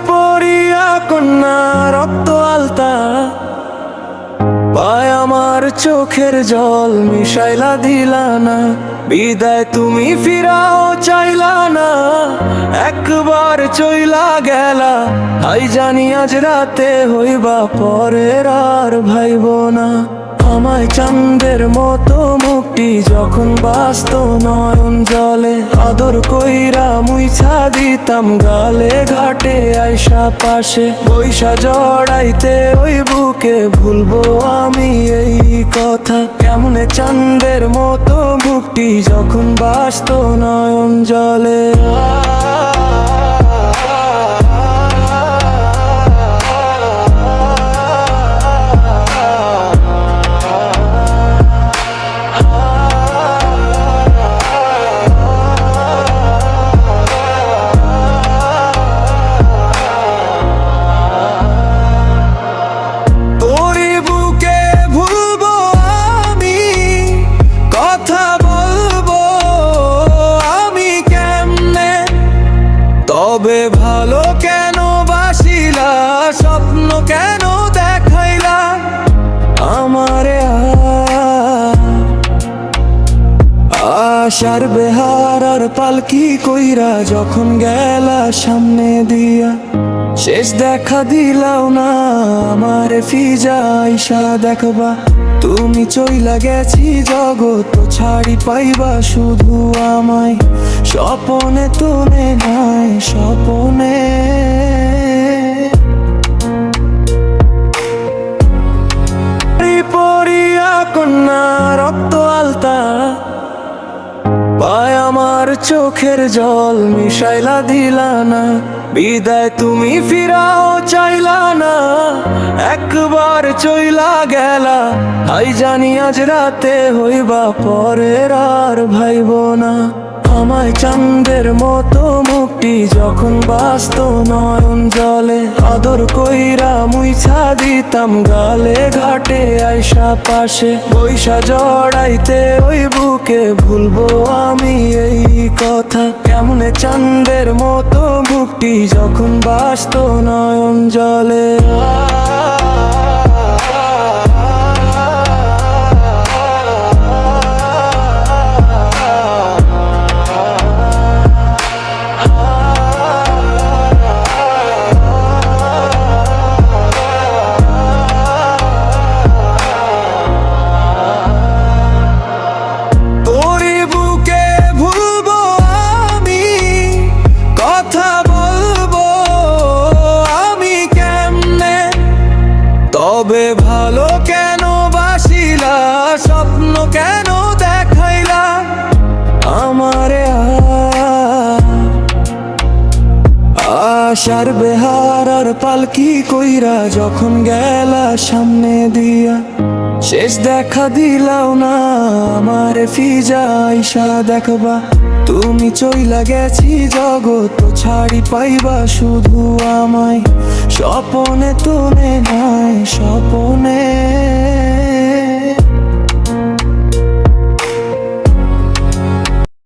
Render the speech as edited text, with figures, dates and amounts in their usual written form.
পরিয়া কন্যা রক্ত আলতা পায় আমার চোখের জল মিশাইলা দিলা না। বিদায় তুমি ফিরাও চাইলা না, একবার চইলা গেলা। হাই জানি আজ রাতে হইবা পরের আর ভাইব না। আমায় চাঁদের মতো মুক্তি যখন বাস্ত নয়ন জলে, আদর কইরা মুইছা দিতাম গালে ঘাটে আইসা পাশে। বৈশা জড়াইতে ওই বুকে ভুলবো আমি এই কথা। কেমনে চাঁদের মতো মুক্তি যখন বাস্ত নয়ন জলে। তবে ভালো কেন বাসিলা, স্বপ্ন কেন দেখাইলা আমারে। আশার বেহার আর পালকি কইরা যখন গেলা সামনে দিয়া, শেষ দেখা দিলাও না আমারে ফিজা আইসা দেখবা। তুমি চইলা গেছি জগৎ ছাড়ি পাইবা শুধু আমায়। স্বপনে তুমি নাই স্বপনে। পরিয়া কন্যা রক্ত আলতা পায় আমার চোখের জল মিশাইলা দিলা না। বিদায় তুমি ফিরাও চাইলা না, একবার চইলা গেলা। হাই জানি আজ রাতে হইবা পরের আর ভাইব না। আমায় চাঁদের মতো মুক্তি যখন বাস্ত নয়ন জলে, আদর কইরা মুইছা দিতাম গালে ঘাটে আইসা পাশে। বৈশা জড়াইতে ওই বুকে ভুলবো আমি এই কথা। কেমনে চাঁদের মতো মুক্তি যখন বাস্ত নয়ন জলে। তবে ভালো কেন বাসিলা, স্বপ্ন কেন দেখাইলা আমারে। আশার বেহার আর পালকি কইরা যখন গেলা সামনে দিয়া, শেষ দেখা দিলাও না আমারে ফিজা আইসা দেখবা। তুমি চইলা গেছি জগৎ ছাড়ি পাইবা শুধু আমায়। স্বপনে তুমি নাই স্বপনে।